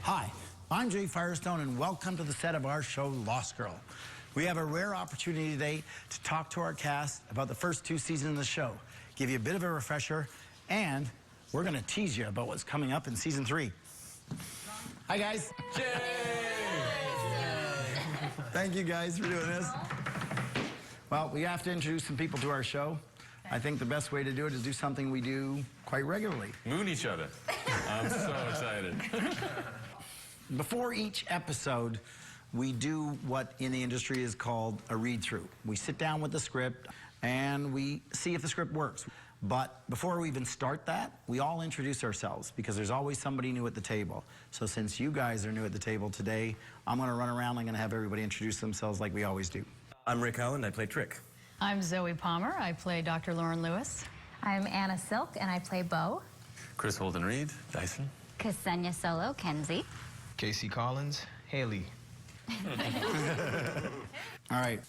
Hi, I'm Jay Firestone, and welcome to the set of our show, Lost Girl. We have a rare opportunity today to talk to our cast about the first 2 seasons of the show, give you a bit of a refresher, and we're going to tease you about what's coming up in season 3. Hi, guys. Jay! Thank you, guys, for doing this. Well, we have to introduce some people to our show. I think the best way to do it is do something we do quite regularly. Moon each other. I'm so excited. Before each episode, we do what in the industry is called a read-through. We sit down with the script and we see if the script works. But before we even start that, we all introduce ourselves because there's always somebody new at the table. So since you guys are new at the table today, I'm going to run around. I'm going to have everybody introduce themselves like we always do. I'm Rick Howland. I play Trick. I'm Zoe Palmer. I play Dr. Lauren Lewis. I'm Anna Silk, and I play Bo. Kris-holden Reed, Dyson. Ksenia Solo, Kenzie. Casey Collins, Haley. All right.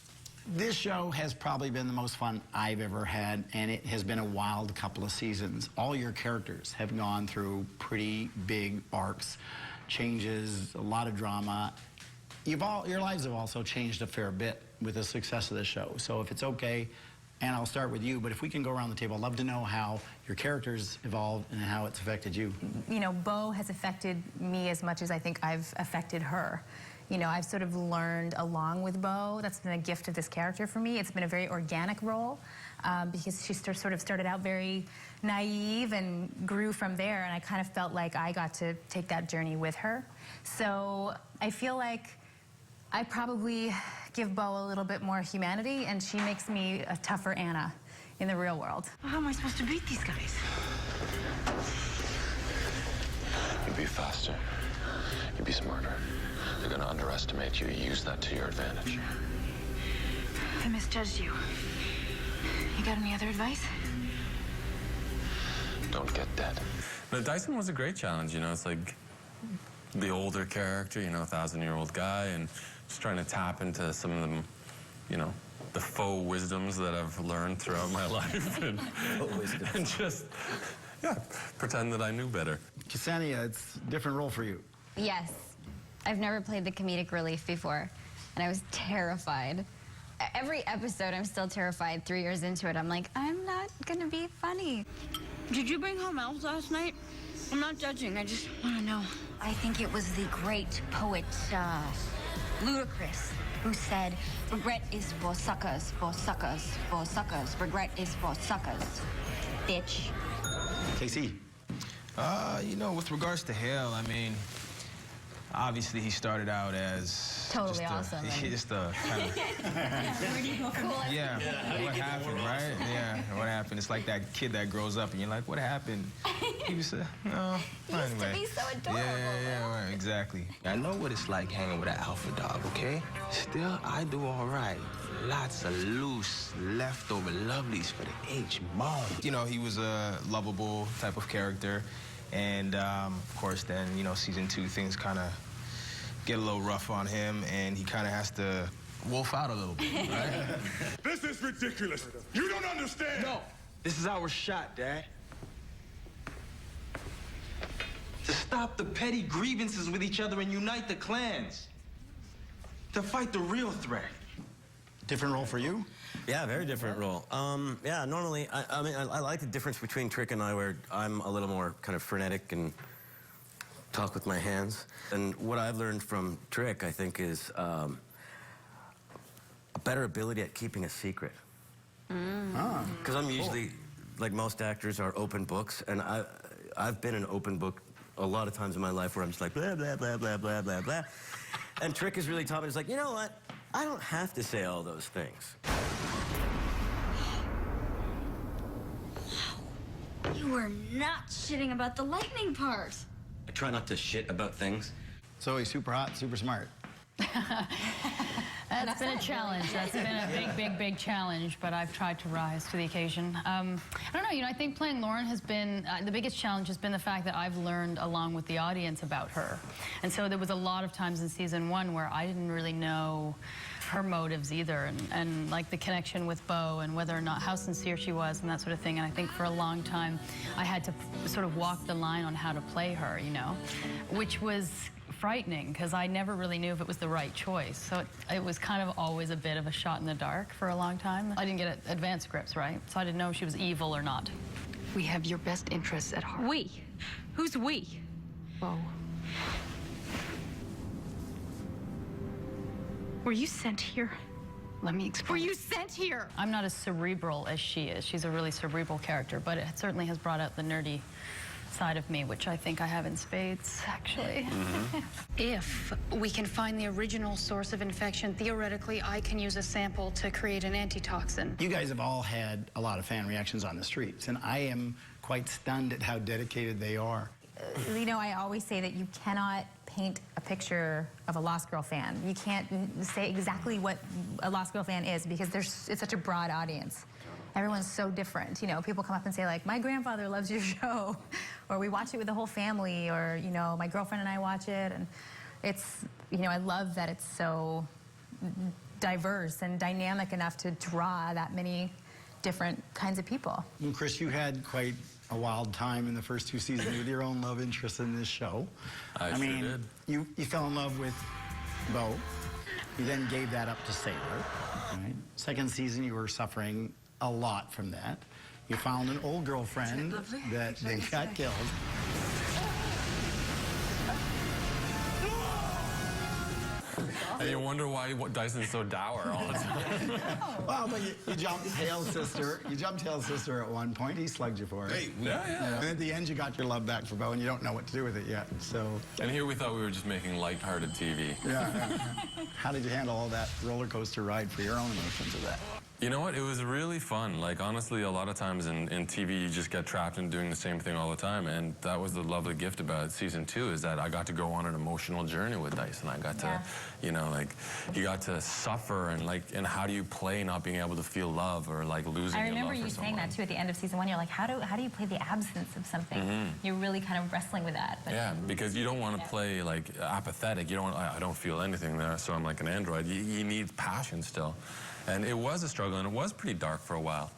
This show has probably been the most fun I've ever had, and it has been a wild couple of seasons. All your characters have gone through pretty big arcs, changes, a lot of drama. Your lives have also changed a fair bit with the success of the show. So if it's okay, and I'll start with you, but if we can go around the table, I'd love to know how your characters evolved and how it's affected you. You know, Bo has affected me as much as I think I've affected her. You know, I've sort of learned along with Bo. That's been a gift of this character for me. It's been a very organic role because she sort of started out very naive and grew from there, and I kind of felt like I got to take that journey with her. So I feel like I probably give Bo a little bit more humanity, and she makes me a tougher Anna in the real world. How am I supposed to beat these guys? You be faster. You be smarter. They're gonna underestimate you. Use that to your advantage. I misjudged you. You got any other advice? Don't get dead. But Dyson was a great challenge, you know, it's like the older character, you know, 1,000-year-old guy, and just trying to tap into some of them, you know, the faux wisdoms that I've learned throughout my life, and just, yeah, pretend that I knew better. Ksenia, it's a different role for you. Yes. I've never played the comedic relief before, and I was terrified. Every episode, I'm still terrified. 3 years into it, I'm like, I'm not gonna be funny. Did you bring home elves last night? I'm not judging, I just want to know. I think it was the great poet, Ludacris, who said, regret is for suckers, for suckers, for suckers. Regret is for suckers, bitch. Casey. You know, with regards to Hale, I mean, obviously he started out as Totally awesome. Just a kind of yeah. What happened, right? Yeah. What happened? It's like that kid that grows up and you're like, what happened? He was no. Anyway. He used to be so adorable. Yeah, right, exactly. I know what it's like hanging with an alpha dog, okay? Still, I do all right. Lots of loose, leftover lovelies for the H-mom. You know, he was a lovable type of character. And, of course, then, you know, season 2, things kind of get a little rough on him, and he kind of has to wolf out a little bit, right? This is ridiculous. You don't understand. No, this is our shot, Dad. To stop the petty grievances with each other and unite the clans. To fight the real threat. Different role for you? Yeah, very different role. Yeah, normally, I mean, I like the difference between Trick and I, where I'm a little more kind of frenetic and talk with my hands. And what I've learned from Trick, I think, is a better ability at keeping a secret. Because I'm usually, like most actors, are open books, and I've been an open book a lot of times in my life where I'm just like, blah, blah, blah, blah, blah, blah, blah. And Trick has really taught me, it's like, you know what? I don't have to say all those things. You were not shitting about the lightning part. I try not to shit about things. So he's super hot, super smart. That's been a challenge. That's been a big challenge, but I've tried to rise to the occasion. I don't know, you know, I think playing Lauren has been, the biggest challenge has been the fact that I've learned along with the audience about her. And so there was a lot of times in season 1 where I didn't really know her motives either, and like the connection with Bo and whether or not how sincere she was and that sort of thing. And I think for a long time I had to sort of walk the line on how to play her, you know, which was frightening because I never really knew if it was the right choice. So it was kind of always a bit of a shot in the dark for a long time. I didn't get advanced scripts, right? So I didn't know if she was evil or not. We have your best interests at heart. We? Who's we? Bo. Were you sent here? Let me explain. Were you sent here? I'm not as cerebral as she is. She's a really cerebral character, but it certainly has brought out the nerdy side of me, which I think I have in spades, actually. If we can find the original source of infection, theoretically, I can use a sample to create an antitoxin. You guys have all had a lot of fan reactions on the streets, and I am quite stunned at how dedicated they are. You know, I always say that you cannot paint a picture of a Lost Girl fan. You can't say exactly what a Lost Girl fan is because it's such a broad audience. Everyone's so different. You know, people come up and say, like, my grandfather loves your show, or we watch it with the whole family, or, you know, my girlfriend and I watch it. And it's, you know, I love that it's so diverse and dynamic enough to draw that many different kinds of people. And Chris, you had quite a wild time in the first 2 seasons with your own love interest in this show. I mean, sure did. You fell in love with Bo. You then gave that up to Sailor. Right? Second season, you were suffering a lot from that. You found an old girlfriend that they got killed. And you wonder why Dyson's so dour all the time. Well, but you jumped Hale's sister. You jumped Hale's sister at one point. He slugged you for it. Hey, yeah. And at the end, you got your love back for Bo, and you don't know what to do with it yet. So. And here we thought we were just making lighthearted TV. Yeah. How did you handle all that roller coaster ride for your own emotions of that? You know what? It was really fun. Like, honestly, a lot of times in TV, you just get trapped in doing the same thing all the time. And that was the lovely gift about season 2, is that I got to go on an emotional journey with Dyson. I got to, you know, like, you got to suffer and, like, and how do you play not being able to feel love or, like, losing your love for someone? I remember you saying that, too, at the end of season 1. You're like, how do you play the absence of something? You're really kind of wrestling with that. But yeah, because you don't want to play, like, apathetic. You don't. I don't feel anything there, so I'm like an android. You need passion still. And it was a struggle, and it was pretty dark for a while.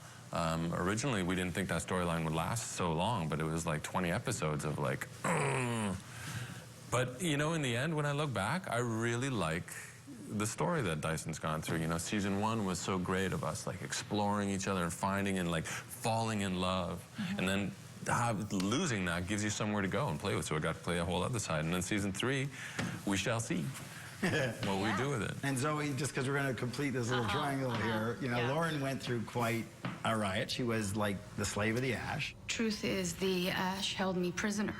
Originally, we didn't think that storyline would last so long, but it was like 20 episodes of like, But, you know, in the end, when I look back, I really like the story that Dyson's gone through. You know, season 1 was so great of us, like, exploring each other and finding and, like, falling in love. And then losing that gives you somewhere to go and play with, so I got to play a whole other side. And then season 3, we shall see what we do with it. And Zoe, just because we're going to complete this little triangle here, you know, Lauren went through quite a riot. She was like the slave of the ash. Truth is, the ash held me prisoner.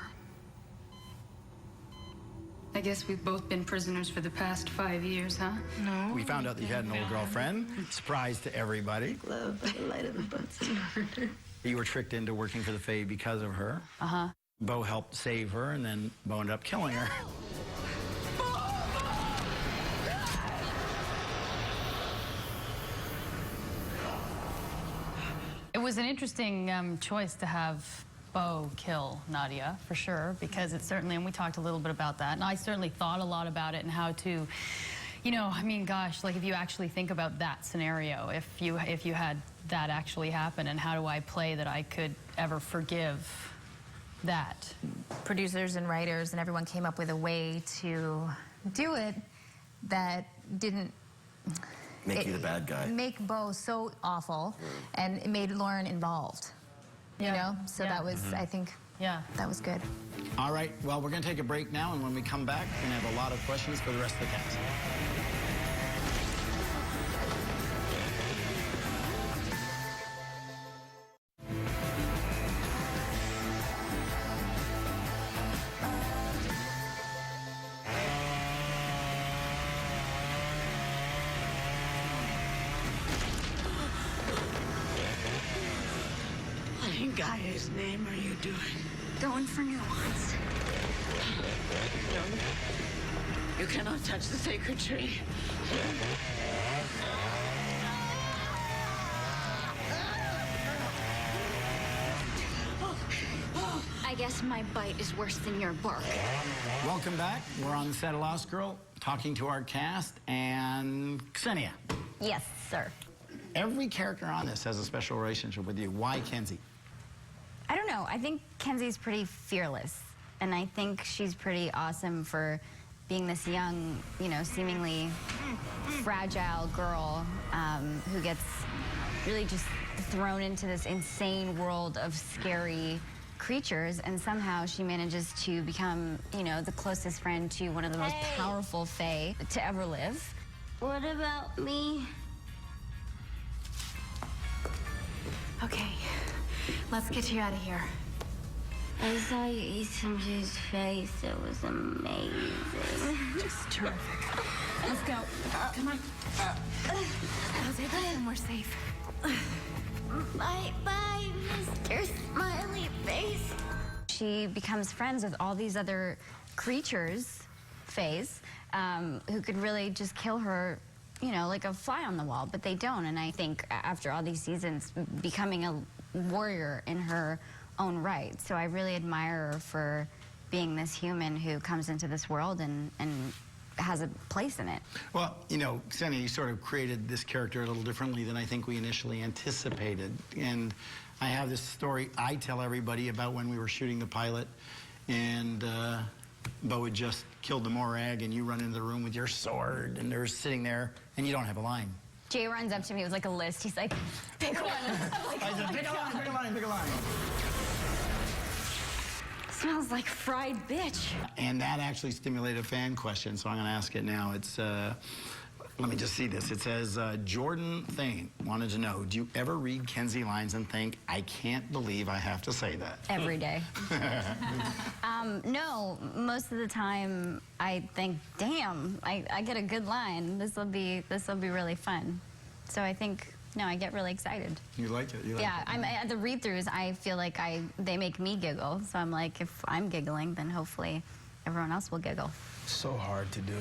I guess we've both been prisoners for the past 5 years, huh? No. We found out that you had an old girlfriend. Surprise to everybody. Love by the light of the Bunsen burner. You were tricked into working for the Fae because of her. Bo helped save her, and then Bo ended up killing her. It was an interesting choice to have Bo kill Nadia, for sure, because it certainly, and we talked a little bit about that, and I certainly thought a lot about it and how to, you know, I mean, gosh, like if you actually think about that scenario, if you had that actually happen, and how do I play that I could ever forgive that? producers and writers and everyone came up with a way to do it that didn't Make you the bad guy. Make Bo so awful, and it made Lauren involved. You know, so that was, I think, that was good. All right, well, we're going to take a break now, and when we come back, we're going to have a lot of questions for the rest of the cast. What in Gaia's name are you doing? Going for nuance. No. You cannot touch the sacred tree. I guess my bite is worse than your bark. Welcome back. We're on the set of Lost Girl, talking to our cast, and Ksenia. Yes, sir. Every character on this has a special relationship with you. Why Kenzie? I don't know. I think Kenzie's pretty fearless, and I think she's pretty awesome for being this young, you know, seemingly fragile girl who gets really just thrown into this insane world of scary creatures, and somehow she manages to become, you know, the closest friend to one of the most powerful fae to ever live. What about me? Okay, let's get you out of here. I saw you eat some dude's face. It was amazing. Just terrific. Let's go. Come on. I'll take us when we're safe. Bye-bye, Mr. Smiley Face. She becomes friends with all these other creatures, fays, who could really just kill her, you know, like a fly on the wall, but they don't. And I think after all these seasons, becoming a warrior in her own right. So I really admire her for being this human who comes into this world and has a place in it. Well, you know, Xenia, you sort of created this character a little differently than I think we initially anticipated. And I have this story I tell everybody about when we were shooting the pilot, and Bo had just killed the Morag, and you run into the room with your sword, and they're sitting there, and you don't have a line. Jay runs up to me with like a list. He's like, pick one. I said, pick a line, pick a line, pick a line. Smells like fried bitch. And that actually stimulated a fan question, so I'm going to ask it now. It's, let me just see this. It says, Jordan Thane wanted to know, do you ever read Kenzie lines and think, I can't believe I have to say that? Every day. No, most of the time I think, damn, I get a good line. This will be really fun. So I think, no, I get really excited. You like it? You like Yeah, it. at the read-throughs, I feel like they make me giggle. So I'm like, if I'm giggling, then hopefully everyone else will giggle. So hard to do.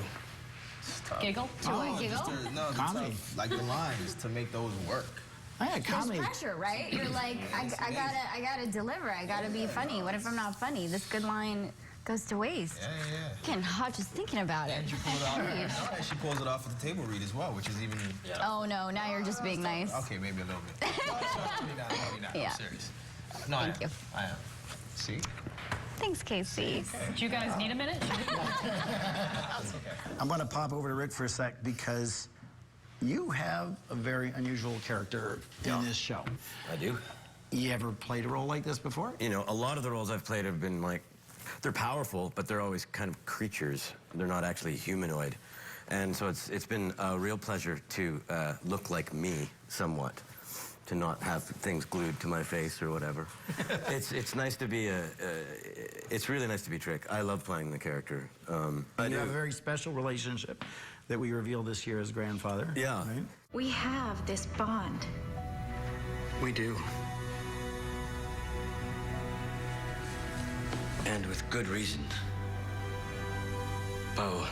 It's tough. Giggle? To what, giggle? No, Comedy. like the lines to make those work. Yeah, comedy. There's pressure, right? You're like, I gotta deliver. I gotta be funny. What if I'm not funny? This good line goes to waste. Yeah. Getting hot just thinking about it. And she pulls it off. And she pulls it off at the table read as well, which is even. Yeah. Oh no, now you're just being nice. Okay, maybe a little bit. Maybe not. Yeah. I'm serious. No, Thank you. I am. See? Thanks, Casey. Do you guys need a minute? I'm going to pop over to Rick for a sec because you have a very unusual character in this show. I do. You ever played a role like this before? You know, a lot of the roles I've played have been like, they're powerful, but they're always kind of creatures. They're not actually humanoid. And so it's been a real pleasure to look like me somewhat, to not have things glued to my face or whatever. It's nice to be it's really nice to be Trick. I love playing the character. And you have a very special relationship that we revealed this year as grandfather. Yeah. Right? We have this bond. We do. And with good reason. Bo,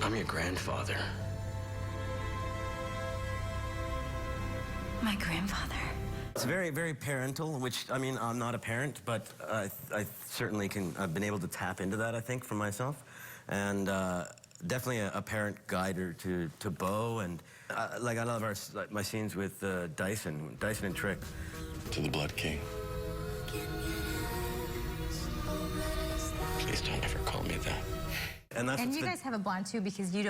I'm your grandfather. My grandfather. It's very, very parental, which, I mean, I'm not a parent, but I certainly I've been able to tap into that, I think, for myself. And definitely a parent guider to Bo, and like I love my scenes with Dyson and Trick. To the Blood King. Please don't ever call me that. And you guys have a bond too, because you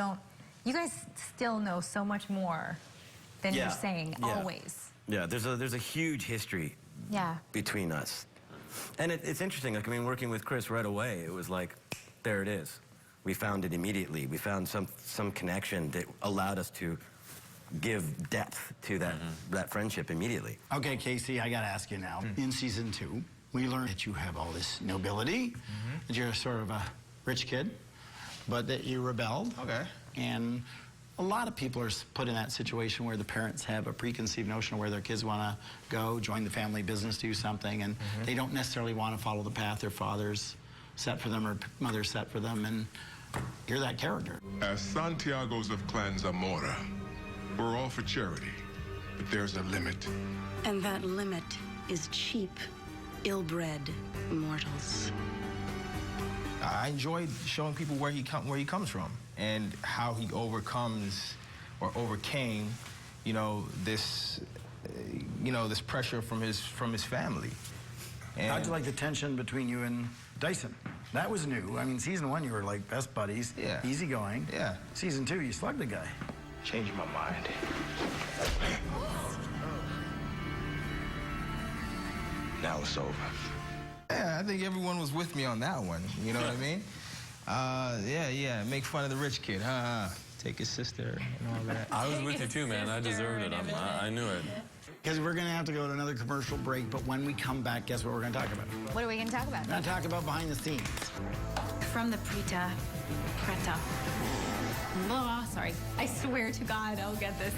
guys still know so much more than you're saying always. Yeah, there's a huge history between us. And it's interesting, like, I mean, working with Chris right away, it was like, there it is. We found it immediately. We found some connection that allowed us to give depth to that friendship immediately. Okay, Casey, I got to ask you now. In season 2, we learned that you have all this nobility, that you're sort of a rich kid, but that you rebelled. Okay. And a lot of people are put in that situation where the parents have a preconceived notion of where their kids want to go, join the family business, do something, and they don't necessarily want to follow the path their fathers set for them or mothers set for them, and you're that character. As Santiago's of Clan Zamora, we're all for charity, but there's a limit. And that limit is cheap, ill-bred mortals. I enjoyed showing people where he comes from and how he overcomes or overcame, this pressure from his family. And how'd you like the tension between you and Dyson? That was new. I mean, season 1, you were like best buddies. Yeah. Easygoing. Yeah. Season 2, you slugged the guy. Changed my mind. Now it's over. Yeah, I think everyone was with me on that one. You know what I mean? Yeah. Make fun of the rich kid. Take his sister and all that. I was with you too, man. I deserved it. I knew it. Because we're going to have to go to another commercial break, but when we come back, guess what we're going to talk about? What are we going to talk about? We're going to talk about behind the scenes. From the preta. Oh, sorry. I swear to God, I'll get this.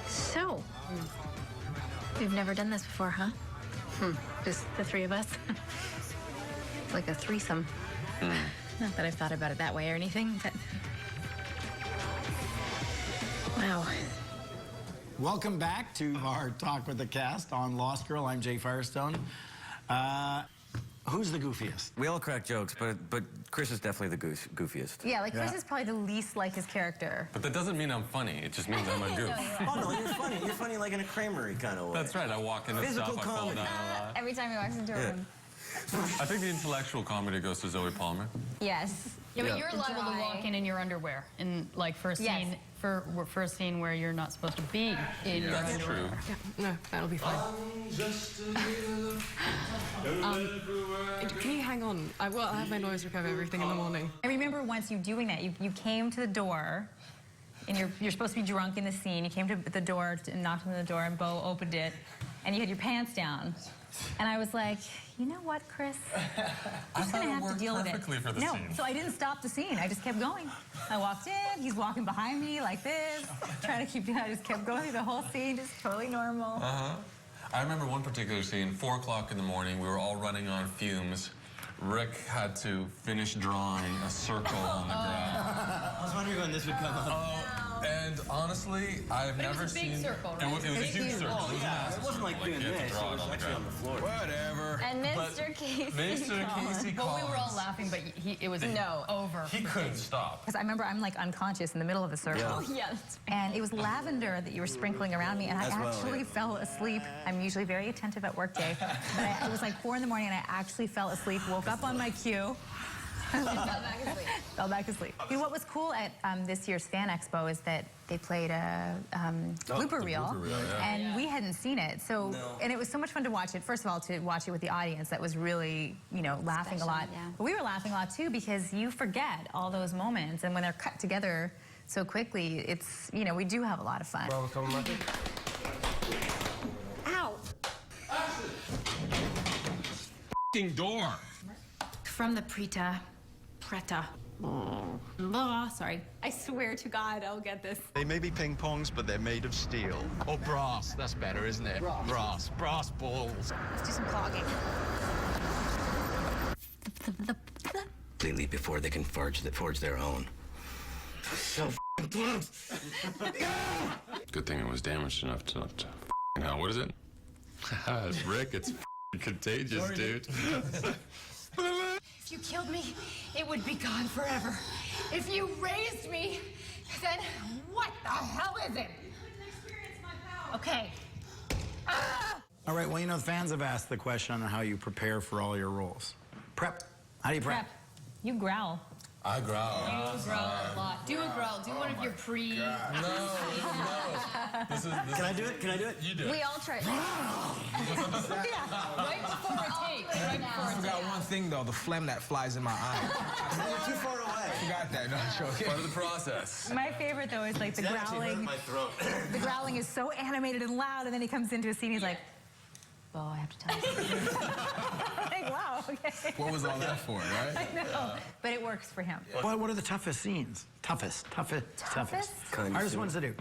So, we've never done this before, huh? Just the three of us. It's like a threesome. Not that I've thought about it that way or anything, but... Wow. Welcome back to our Talk with the Cast on Lost Girl. I'm Jay Firestone. Who's the goofiest? We all crack jokes, but Chris is definitely the goofiest. Yeah, like Chris is probably the least like his character. But that doesn't mean I'm funny. It just means I'm a goof. Oh, no, you're funny. You're funny like in a Kramery kind of way. That's right. I walk into Physical stuff, I fall comedy. down a lot. Every time he walks into a room. I think the intellectual comedy goes to Zoe Palmer. Yes. Yeah, but you're liable to walk in your underwear in like first scene first scene where you're not supposed to be in your That's underwear. true. Yeah, no, that'll be fine. Can you hang on? I have my noise recover everything in the morning. I remember once you doing that. You came to the door, and you're supposed to be drunk in the scene. You came to the door and knocked on the door, and Bo opened it, and you had your pants down. And I was like, you know what, Chris? I'm just gonna have to deal with it. For the No, scene. so I didn't stop the scene. I just kept going. I walked in. He's walking behind me like this, trying to keep. I just kept going through the whole scene, just totally normal. I remember one particular scene, 4 o'clock in the morning, we were all running on fumes. Rick had to finish drawing a circle on the ground. I was wondering when this would come up. And honestly, I've never seen... It was a big circle, right? It was a huge circle. Oh, yeah, it wasn't like doing this. It was actually on the floor. Whatever. And Mr. Casey But we were all laughing, but it was over. He couldn't stop. Because I remember I'm like unconscious in the middle of the circle. Oh, yeah, that's right. And it was lavender that you were sprinkling around me, and I actually fell asleep. I'm usually very attentive at work day, but it was like 4 in the morning, and I actually fell asleep, woke up on my cue. Fell back asleep. You know what was cool at this year's Fan Expo is that they played a blooper reel, and we hadn't seen it. So, and it was so much fun to watch it. First of all, to watch it with the audience, that was really, laughing a lot. Yeah. But we were laughing a lot too because you forget all those moments, and when they're cut together so quickly, it's we do have a lot of fun. Ow! F***ing door. From the preta. Oh, sorry. I swear to God, I'll get this. They may be ping pongs, but they're made of steel. Or brass. That's better, isn't it? Brass. Brass balls. Let's do some clogging. Completely before they can forge their own. So close. Good thing it was damaged enough to not to hell. What is it? It's Rick. It's contagious, dude. If you killed me, it would be gone forever. If you raised me, then what the hell is it? Okay. All right, well, the fans have asked the question on how you prepare for all your roles. Prep. How do you prep? You growl. I growl. You growl a lot. Do a growl. Do one of your pre... No. This Can I do it? Can I do it? You do it. We all try. Right before a take. Right before I a forgot take. one thing, though. The phlegm that flies in my eye. You're too far away. I forgot that. No, I'm joking. Part of the process. My favorite though is like the growling. My throat. The growling is so animated and loud, and then he comes into a scene. He's like, "Oh, I have to tell you something." Like, wow, okay. What was all that for, right? I know, but it works for him. What are the toughest scenes? Toughest. Hardest ones to do.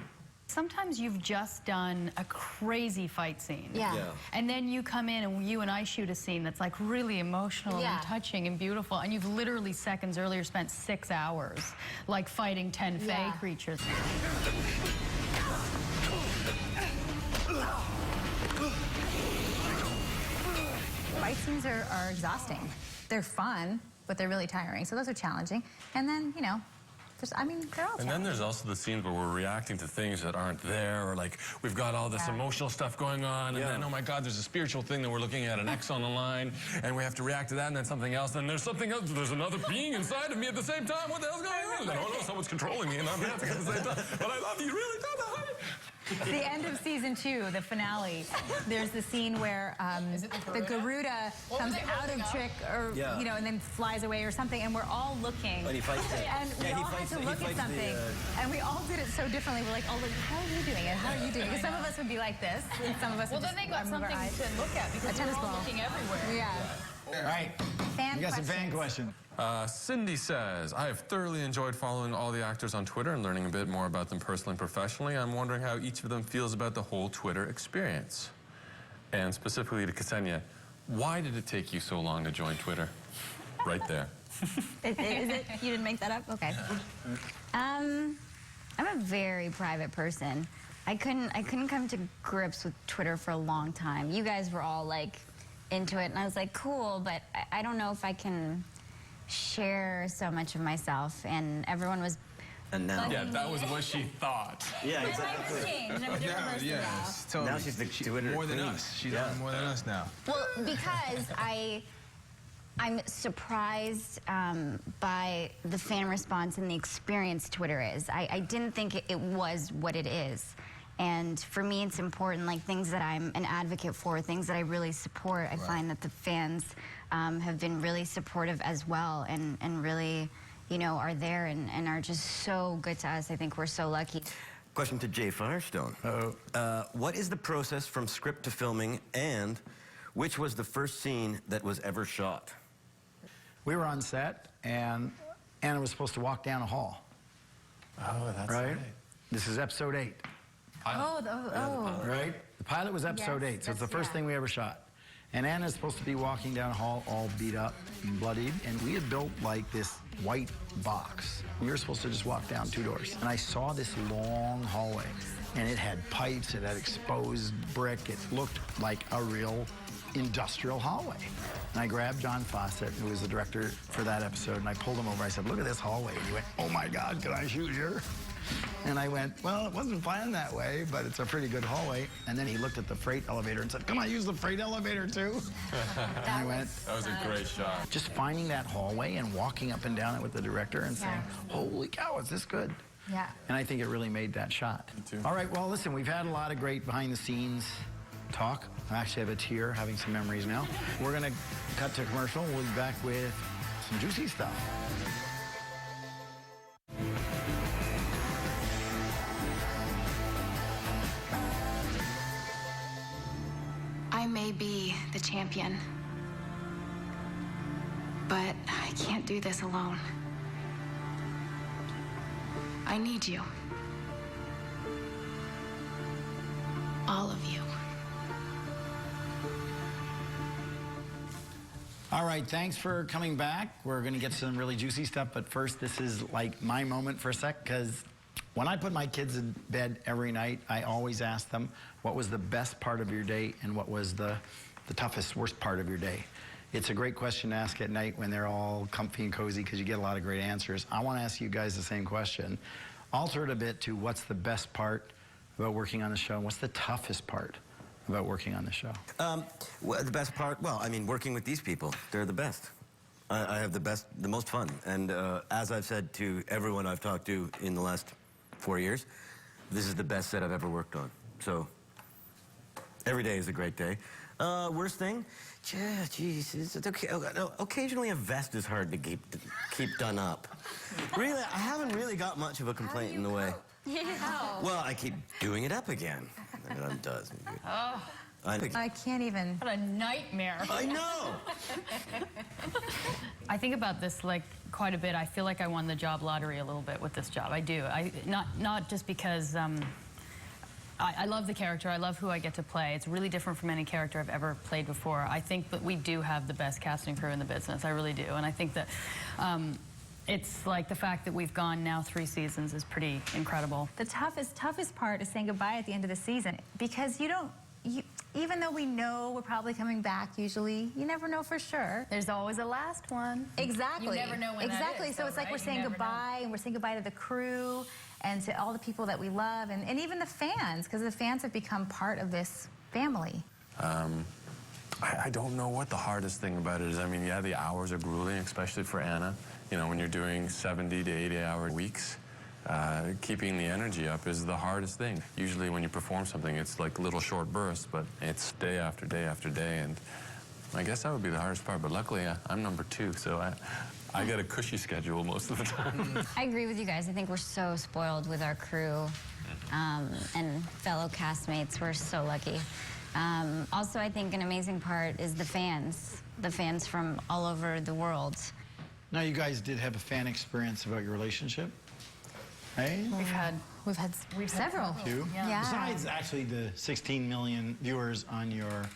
Sometimes you've just done a crazy fight scene. Yeah. And then you come in and you and I shoot a scene that's like really emotional and touching and beautiful, and you've literally seconds earlier spent 6 hours like fighting 10 Fae creatures. Fight scenes are exhausting. They're fun, but they're really tiring. So those are challenging. And then, I mean, they're all And then there's also the scenes where we're reacting to things that aren't there, or like we've got all this emotional stuff going on, and then, oh my God, there's a spiritual thing that we're looking at, an X on the line, and we have to react to that, and then something else, and there's something else, there's another being inside of me at the same time. What the hell's going on? And then, oh no, someone's controlling me, and I'm reacting at the same time. But I love you, really, don't I? The end of season 2, the finale, there's the scene where the Garuda comes out of trick, or you know, and then flies away or something, and we're all looking. And he fights it. And we all had to look at something, and we all did it so differently. We're like, oh, look, how are you doing it? How are you doing it? Because some of us would be like this, and some of us would Well, then they got something to look at because we're all looking everywhere. Yeah. All right. Fan You got some fan questions. Cindy says, I have thoroughly enjoyed following all the actors on Twitter and learning a bit more about them personally and professionally. I'm wondering how each of them feels about the whole Twitter experience. And specifically to Ksenia, why did it take you so long to join Twitter? Right there. Is it? You didn't make that up? Okay. I'm a very private person. I couldn't come to grips with Twitter for a long time. You guys were all like into it, and I was like, cool, but I don't know if I can share so much of myself. And everyone was. And now. Yeah, that was what she thought. Yeah, exactly. Now she's the Twitter more than queen. us. She's more than us now. Well, because I'm surprised by the fan response and the experience Twitter is. I didn't think it was what it is. And for me, it's important, like things that I'm an advocate for, things that I really support. I find that the fans have been really supportive as well, and really, you know, are there and are just so good to us. I think we're so lucky. Question to Jay Firestone. What is the process from script to filming, and which was the first scene that was ever shot? We were on set, and Anna was supposed to walk down a hall. Oh, that's right. This is episode 8. Right? The pilot was episode 8, so it's the first thing we ever shot. And Anna's supposed to be walking down a hall all beat up and bloodied, and we had built like this white box. We were supposed to just walk down 2 doors. And I saw this long hallway, and it had pipes, it had exposed brick, it looked like a real industrial hallway. And I grabbed John Fawcett, who was the director for that episode, and I pulled him over. I said, look at this hallway. And he went, oh my God, can I shoot here? And I went, well, it wasn't planned that way, but it's a pretty good hallway. And then he looked at the freight elevator and said, come on, use the freight elevator too. And I went, that was a great shot. Just finding that hallway and walking up and down it with the director and saying, holy cow, is this good? Yeah. And I think it really made that shot. Me too. All right, well, listen, we've had a lot of great behind-the-scenes talk. I actually have a tear, having some memories now. We're going to cut to commercial. We'll be back with some juicy stuff. I may be the champion, but I can't do this alone. I need you. All of you. All right, thanks for coming back. We're going to get some really juicy stuff, but first, this is like my moment for a sec, because when I put my kids in bed every night, I always ask them, what was the best part of your day and what was the toughest, worst part of your day? It's a great question to ask at night when they're all comfy and cozy, because you get a lot of great answers. I want to ask you guys the same question. Alter it a bit to what's the best part about working on the show and what's the toughest part about working on the show? Well, the best part, well, I mean, working with these people, they're the best. I have the most fun. And as I've said to everyone I've talked to in the last 4 years, this is the best set I've ever worked on. So every day is a great day. Worst thing? Yeah, geez, it's okay. Occasionally a vest is hard to keep done up. Really, I haven't really got much of a complaint in the way. Well, I keep doing it up again. It undoes. Oh. I can't even. What a nightmare. I know. I think about this like quite a bit. I feel like I won the job lottery a little bit with this job. I do. Not just because I love the character. I love who I get to play. It's really different from any character I've ever played before. I think that we do have the best casting crew in the business. I really do. And I think that it's like the fact that we've gone now 3 seasons is pretty incredible. The toughest part is saying goodbye at the end of the season, because even though we know we're probably coming back usually, you never know for sure. There's always a last one. Exactly. You never know when exactly. that is, So though, it's like right? we're saying goodbye, and we're saying goodbye to the crew and to all the people that we love, and even the fans, because the fans have become part of this family. I don't know what the hardest thing about it is. I mean, yeah, the hours are grueling, especially for Anna. You know, when you're doing 70 to 80-hour weeks, keeping the energy up is the hardest thing. Usually when you perform something, it's like little short bursts, but it's day after day after day, and I guess that would be the hardest part. But luckily, I'm number 2, so I get a cushy schedule most of the time. I agree with you guys. I think we're so spoiled with our crew and fellow castmates. We're so lucky. Also, I think an amazing part is the fans from all over the world. Now, you guys did have a fan experience about your relationship, hey? We've had several. Few. Yeah. Besides, actually, the 16 million viewers on your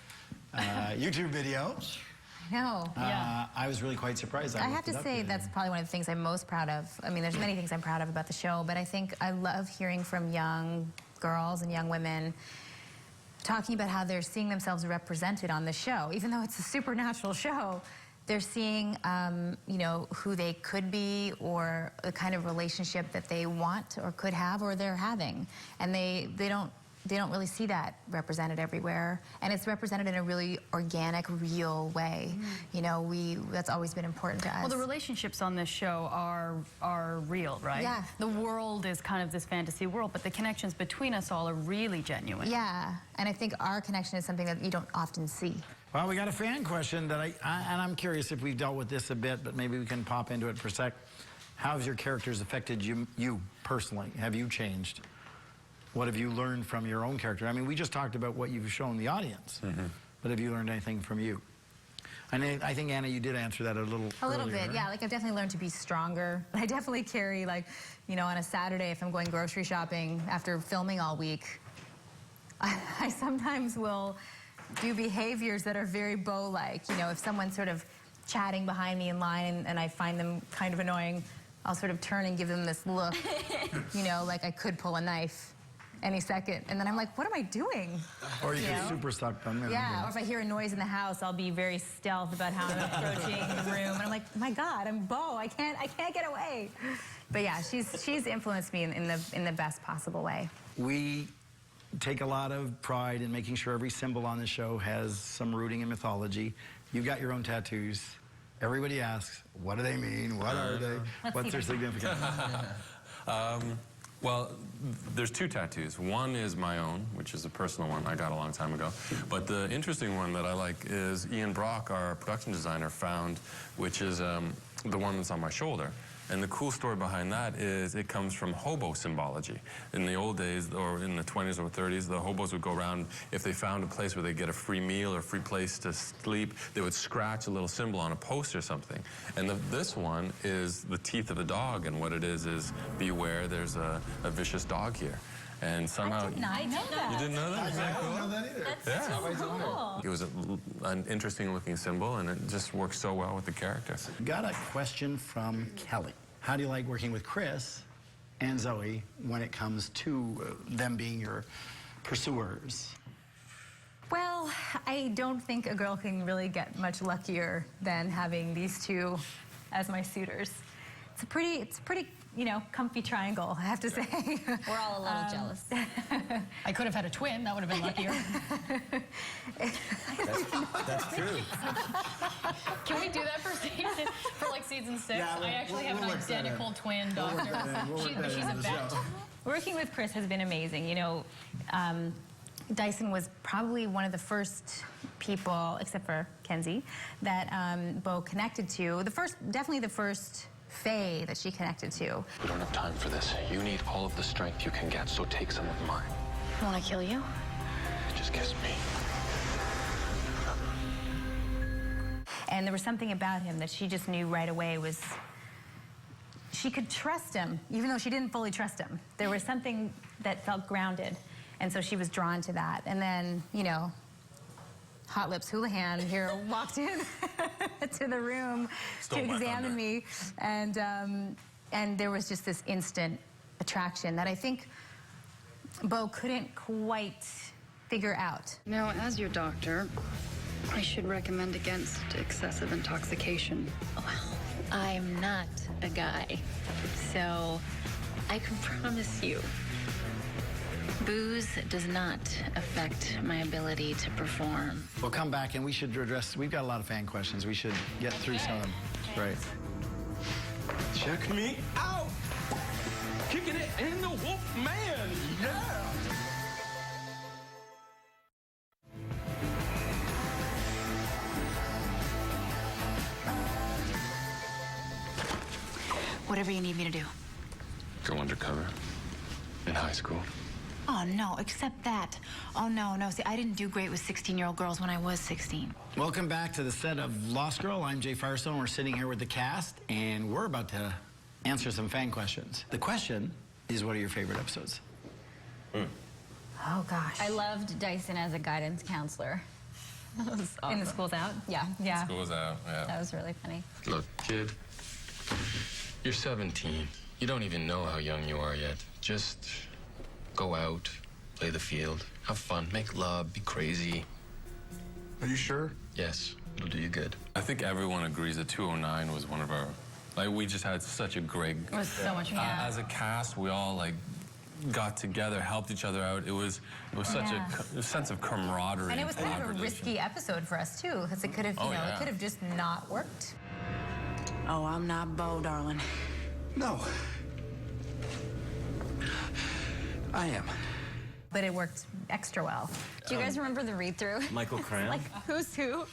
YouTube video. I know. I was really quite surprised. I have to say that's probably one of the things I'm most proud of. I mean, there's many things I'm proud of about the show, but I think I love hearing from young girls and young women talking about how they're seeing themselves represented on the show. Even though it's a supernatural show, they're seeing, you know, who they could be or the kind of relationship that they want or could have or they're having. And they don't really see that represented everywhere. And it's represented in a really organic, real way. You know, that's always been important to us. Well, the relationships on this show are real, right? Yeah. The world is kind of this fantasy world, but the connections between us all are really genuine. Yeah, and I think our connection is something that you don't often see. Well, we got a fan question that and I'm curious if we've dealt with this a bit, but maybe we can pop into it for a sec. How have your characters affected you personally? Have you changed? What have you learned from your own character? I mean, we just talked about what you've shown the audience, but have you learned anything from you? And I think, Anna, you did answer that a little little earlier, bit, right? yeah. Like, I've definitely learned to be stronger. I definitely carry, like, you know, on a Saturday, if I'm going grocery shopping after filming all week, I sometimes will do behaviors that are very Beau-like. You know, if someone's sort of chatting behind me in line and I find them kind of annoying, I'll sort of turn and give them this look, you know, like I could pull a knife any second. And then I'm like, what am I doing? Or you get super stuck on them. Yeah, or if I hear a noise in the house, I'll be very stealth about how I'm approaching the room. And I'm like, my God, I'm Beau. I can't get away. But yeah, she's influenced me in the best possible way. We take a lot of pride in making sure every symbol on the show has some rooting in mythology. You've got your own tattoos. Everybody asks, what do they mean? What are they? What's their significance? Well, there's 2 tattoos. One is my own, which is a personal one I got a long time ago. But the interesting one that I like is Ian Brock, our production designer, found, which is the one that's on my shoulder. And the cool story behind that is it comes from hobo symbology. In the old days, or in the 20s or 30s, the hobos would go around, if they found a place where they get a free meal or a free place to sleep, they would scratch a little symbol on a post or something. And this one is the teeth of a dog, and what it is beware, there's a vicious dog here. And somehow... I did not know that. You didn't know that? Isn't that cool? I didn't know that either. That's so cool. It was an interesting looking symbol, and it just works so well with the character. Got a question from Kelly. How do you like working with Chris and Zoe when it comes to them being your pursuers? Well, I don't think a girl can really get much luckier than having these two as my suitors. It's a pretty, you know, comfy triangle, I have to say. We're all a little jealous. I could have had a twin. That would have been luckier. That's true. Can we do that for like season 6? Yeah, I actually have an identical twin doctor. She's a vet. Working with Chris has been amazing. You know, Dyson was probably one of the first people, except for Kenzie, that Beau connected to. Definitely the first Faye that she connected to. We don't have time for this. You need all of the strength you can get, so take some of mine. Want to kill you? Just kiss me. And there was something about him that she just knew right away was she could trust him, even though she didn't fully trust him. There was something that felt grounded, and so she was drawn to that. And then, you know, Hot Lips Houlihan here walked in to the room to examine me, and there was just this instant attraction that I think Beau couldn't quite figure out. Now, as your doctor, I should recommend against excessive intoxication. Well, I'm not a guy, so I can promise you, booze does not affect my ability to perform. We'll come back and we should address, we've got a lot of fan questions. We should get through some of them. Right. Check me out. Kicking it in the wolf man. Yeah. Whatever you need me to do. Go undercover in high school. Oh, no, except that. Oh, no, no. See, I didn't do great with 16-year-old girls when I was 16. Welcome back to the set of Lost Girl. I'm Jay Firestone. We're sitting here with the cast, and we're about to answer some fan questions. The question is, what are your favorite episodes? Oh, gosh. I loved Dyson as a guidance counselor. That was awesome. In the School's Out? Yeah. Yeah. School's Out, yeah. That was really funny. Look, kid, you're 17. You don't even know how young you are yet. Just go out, play the field, have fun, make love, be crazy. Are you sure? Yes, it'll do you good. I think everyone agrees that 209 was one of our, like, we just had such a great... It was so much fun. As a cast, we all, like, got together, helped each other out. It was such a sense of camaraderie. And it was kind of a risky episode for us, too, because it could have, you know, yeah. it could have just not worked. Oh, I'm not Bo, darling. No. I am. But it worked extra well. Do you guys remember the read-through? Michael Cram? Like, who's who?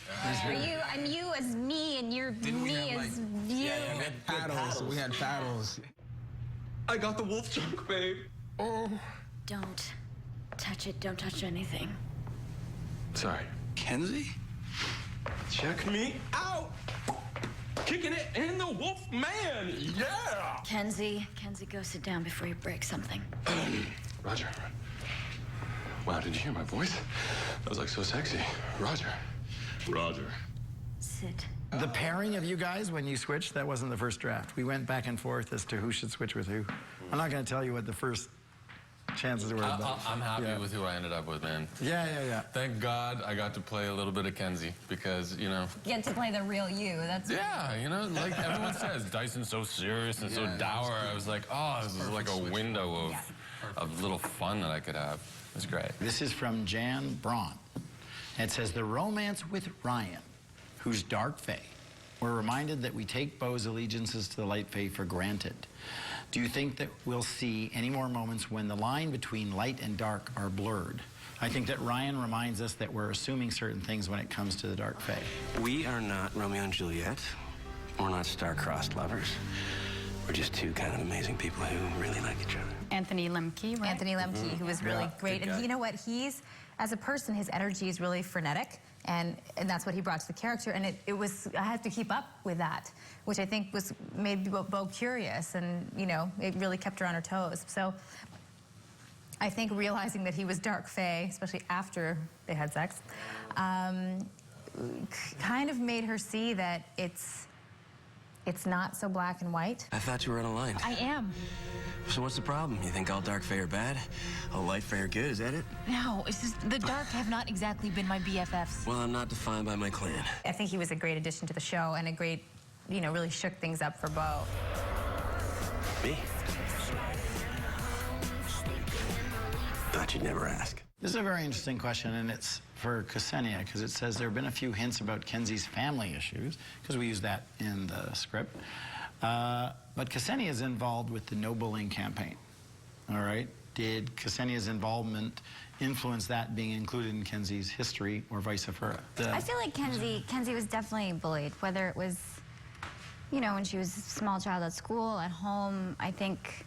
Are you, I'm you as me, and you're me as you. Yeah, we had paddles. We had paddles. I got the wolf junk, babe. Oh. Don't touch it. Don't touch anything. Sorry. Kenzie? Check me out. Kicking it in the wolf man. Yeah. Kenzie, go sit down before you break something. Roger. Wow, did you hear my voice? That was like so sexy. Roger. Roger. Sit. The pairing of you guys, when you switched, that wasn't the first draft. We went back and forth as to who should switch with who. I'm not going to tell you what the first chances were. I'm happy with who I ended up with, man. Yeah. Thank God I got to play a little bit of Kenzie because, you know... Get to play the real you. That's Yeah, you know, like everyone says, Dyson's so serious and so dour. I was like, oh, this is like a window of little fun that I could have. It was great. This is from Jan Braun. It says, the romance with Ryan, who's dark fae. We're reminded that we take Beau's allegiances to the light fae for granted. Do you think that we'll see any more moments when the line between light and dark are blurred? I think that Ryan reminds us that we're assuming certain things when it comes to the dark fae. We are not Romeo and Juliet. We're not star-crossed lovers. We're just two kind of amazing people who really like each other. Anthony Lemke, right? Anthony Lemke, who was really great. And you know what? He's, as a person, his energy is really frenetic. And that's what he brought to the character. And it was, I had to keep up with that, which I think made Beau curious. And, you know, it really kept her on her toes. So I think realizing that he was dark fae, especially after they had sex, kind of made her see that it's not so black and white. I thought you were unaligned. I am. So what's the problem? You think all dark fae are bad? All light fae are good, is that it? No, it's just the dark have not exactly been my BFFs. Well, I'm not defined by my clan. I think he was a great addition to the show and a great, you know, really shook things up for Beau. Me? Thought you'd never ask. This is a very interesting question, and it's for Ksenia, because it says there have been a few hints about Kenzie's family issues, because we use that in the script. But Ksenia is involved with the no bullying campaign, all right? Did Ksenia's involvement influence that being included in Kenzie's history or vice versa? I feel like Kenzie was definitely bullied, whether it was, you know, when she was a small child at school, at home. I think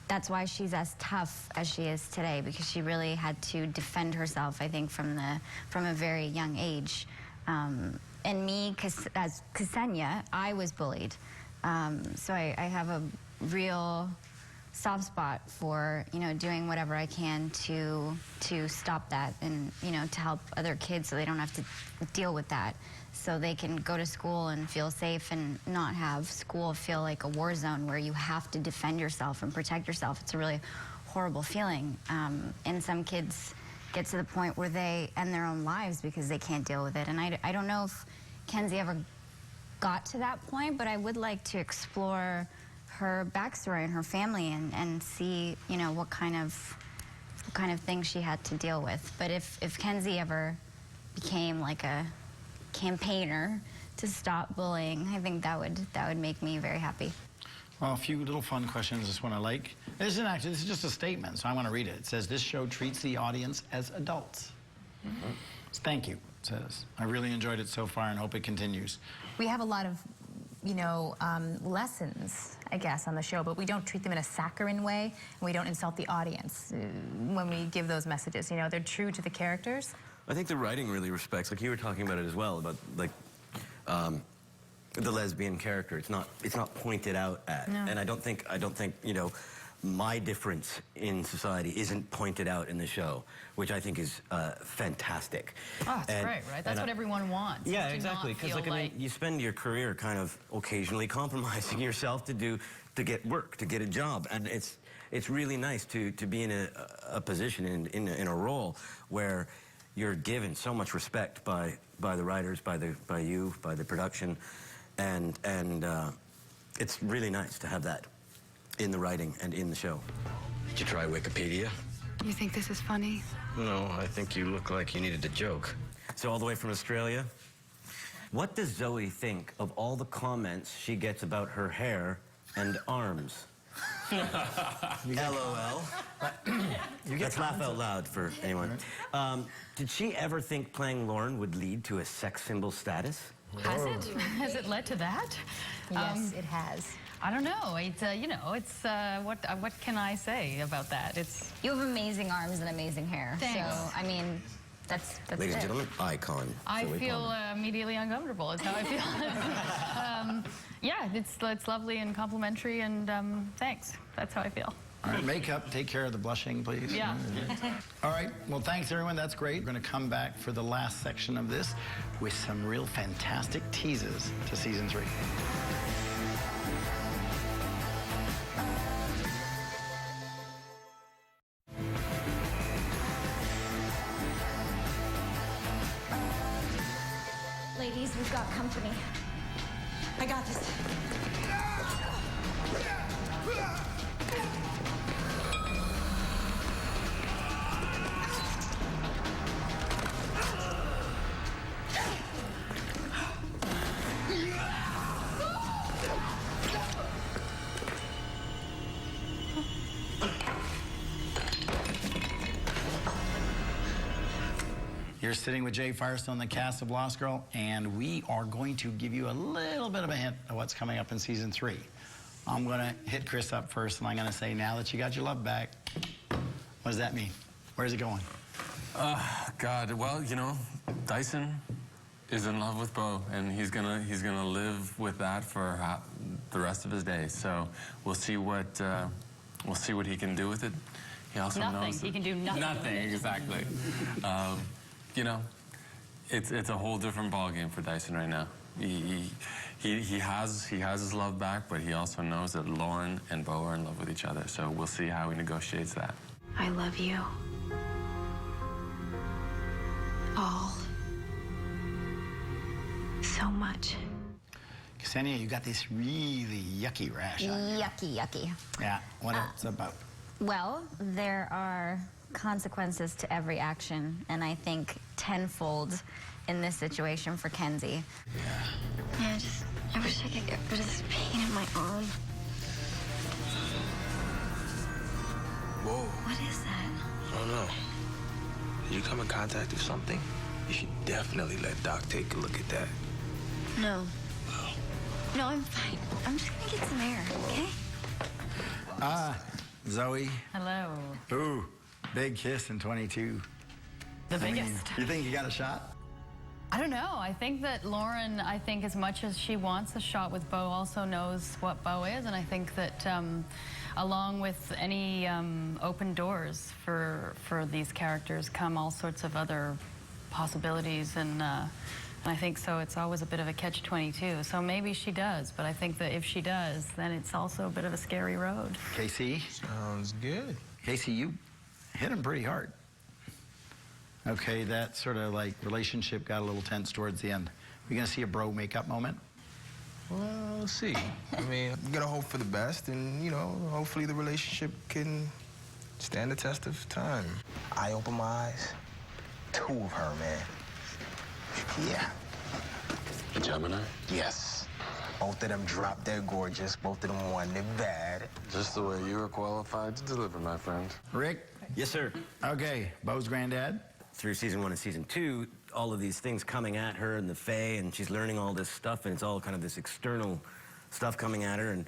that's why she's as tough as she is today, because she really had to defend herself, I think, from a very young age. And me, as Ksenia, I was bullied. So I have a real soft spot for, you know, doing whatever I can to stop that and, you know, to help other kids so they don't have to deal with that, so they can go to school and feel safe and not have school feel like a war zone where you have to defend yourself and protect yourself. It's a really horrible feeling. And some kids get to the point where they end their own lives because they can't deal with it. And I don't know if Kenzie ever got to that point, but I would like to explore her backstory and her family and see, you know, what kind of things she had to deal with. But if Kenzie ever became like a campaigner to stop bullying, I think that would make me very happy. Well, a few little fun questions, this one I like. This is just a statement, so I want to read it. It says, this show treats the audience as adults. Thank you, it says. I really enjoyed it so far and hope it continues. We have a lot of, you know, lessons, I guess, on the show, but we don't treat them in a saccharine way, and we don't insult the audience when we give those messages. You know, they're true to the characters. I think the writing really respects, like you were talking about it as well, about like the lesbian character. It's not pointed out at, No. and I don't think you know, my difference in society isn't pointed out in the show, which I think is fantastic. Oh, it's great, right? That's what everyone wants. Yeah, Do exactly. not Because feel like, I mean, you spend your career kind of occasionally compromising yourself to get work, to get a job, and it's really nice to be in a position in a role where you're given so much respect by the writers, by you, by the production, and it's really nice to have that in the writing and in the show. Did you try Wikipedia? You think this is funny? No, I think you look like you needed a joke. So all the way from Australia, what does Zoe think of all the comments she gets about her hair and arms? LOL. Let's laugh out loud for anyone. Did she ever think playing Lauren would lead to a sex symbol status? Has it? Has it led to that? Yes, it has. I don't know. It's you know, it's what can I say about that? It's You have amazing arms and amazing hair. Thanks. So I mean, that's Ladies and it. gentlemen, icon. I Zoe feel Palmer. immediately uncomfortable. Is how I feel. Yeah, it's lovely and complimentary, and thanks. That's how I feel. All right, makeup, take care of the blushing, please. Yeah. All right, well, thanks, everyone. That's great. We're going to come back for the last section of this with some real fantastic teases to season 3. Ladies, we've got company. I got this. You're sitting with Jay Firestone, the cast of Lost Girl, and we are going to give you a little bit of a hint of what's coming up in season 3. I'm going to hit Chris up first, and I'm going to say, now that you got your love back, what does that mean? Where's it going? God, well, you know, Dyson is in love with Bo, and he's gonna live with that for the rest of his days. So we'll see what he can do with it. He also Nothing. knows He can do nothing. Nothing, exactly. You know, it's a whole different ballgame for Dyson right now. He has his love back, but he also knows that Lauren and Bo are in love with each other. So we'll see how he negotiates that. I love you. All. So much. Ksenia, you got this really yucky rash on you. Yucky. Yeah, what it's about? Well, there are consequences to every action, and I think tenfold in this situation for Kenzie. Yeah, I wish I could get rid of this pain in my arm. Whoa. What is that? I don't know. Did you come in contact with something? You should definitely let Doc take a look at that. No. No, I'm fine. I'm just gonna get some air, okay? Zoe. Hello. Ooh, big kiss in 22. The I mean, biggest. you think you got a shot? I don't know. I think that Lauren, as much as she wants a shot with Bo, also knows what Bo is. And I think that along with any open doors for these characters come all sorts of other possibilities. And I think so it's always a bit of a catch-22. So maybe she does. But I think that if she does, then it's also a bit of a scary road. Casey? Sounds good. Casey, you hit him pretty hard. Okay, that sort of like relationship got a little tense towards the end. We gonna see a bro makeup moment? Well, we'll see. I mean, you gotta hope for the best, and, you know, hopefully the relationship can stand the test of time. I open my eyes. 2 of her, man. Yeah. A Gemini? Yes. Both of them dropped their gorgeous. Both of them wanted it bad. Just the way you are qualified to deliver, my friend. Rick? Yes, sir. Okay, Beau's granddad? Through season 1 and season 2, all of these things coming at her and the Fae, and she's learning all this stuff, and it's all kind of this external stuff coming at her, and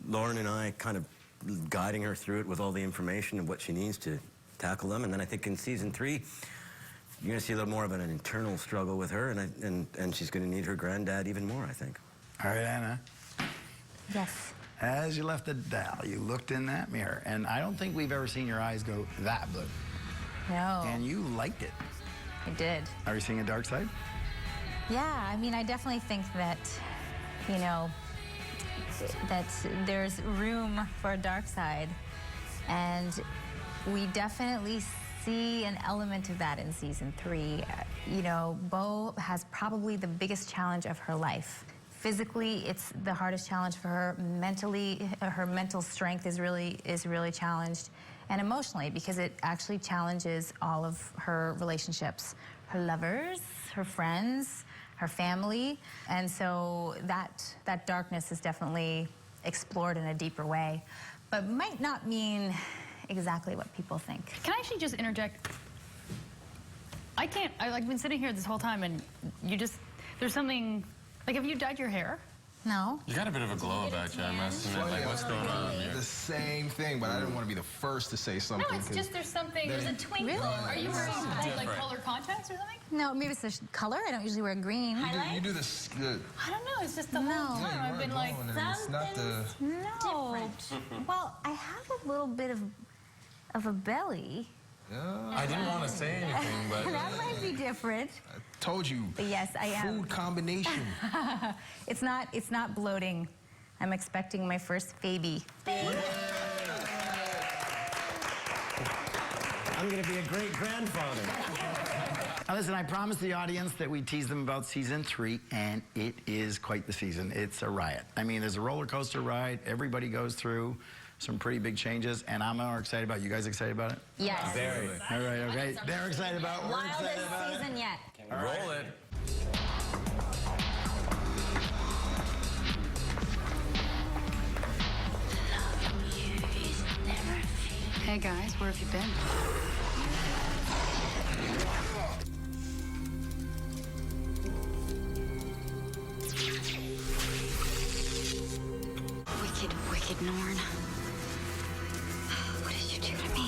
Lauren and I kind of guiding her through it with all the information of what she needs to tackle them. And then I think in season 3, you're going to see a little more of an internal struggle with her, and she's going to need her granddad even more, I think. All right, Anna. Yes. As you left the dial, you looked in that mirror, and I don't think we've ever seen your eyes go that blue. No. And you liked it. I did. Are you seeing a dark side? Yeah, I mean, I definitely think that, you know, that there's room for a dark side. And we definitely see an element of that in season 3. You know, Beau has probably the biggest challenge of her life. Physically, it's the hardest challenge for her. Mentally, her mental strength is really challenged. And emotionally, because it actually challenges all of her relationships, her lovers, her friends, her family. And so that darkness is definitely explored in a deeper way, but might not mean exactly what people think. Can I actually just interject? I've been sitting here this whole time, and there's something, like, have you dyed your hair? No. You got a bit of a glow about you, I must admit. Like, what's going on here? The same thing, but I didn't want to be the first to say something. No, it's just there's a twinkle. Really? Are you wearing like color contacts or something? No, maybe it's the color. I don't usually wear green. You do this good. I don't know. It's just the whole time I've been like, it's not the... No. Well, I have a little bit of a belly. I didn't want to say anything, but... That might be different. I told you. But yes, I am. Food combination. It's not bloating. I'm expecting my first baby. I'm going to be a great grandfather. Now listen, I promised the audience that we'd tease them about season 3, and it is quite the season. It's a riot. I mean, there's a roller coaster ride. Everybody goes through some pretty big changes, and I'm more excited about it. You guys excited about it? Yes. Very. All right, okay. They're excited about it. We're excited about Wildest season yet. Roll it. Hey guys, where have you been? Wicked, wicked Norn. What did you do to me?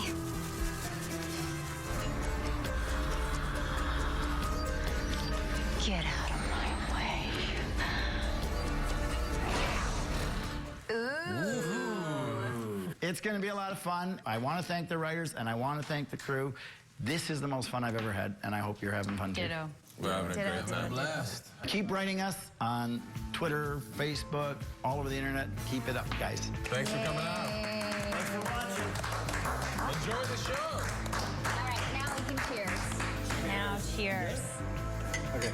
Get out of my way. It's going to be a lot of fun. I want to thank the writers, and I want to thank the crew. This is the most fun I've ever had, and I hope you're having fun, too. Ditto. We're having a great time. Blessed. Keep writing us on Twitter, Facebook, all over the internet. Keep it up, guys. Thanks for coming out. Thanks for watching. Enjoy the show. All right, now we can cheers. Now cheers. Okay.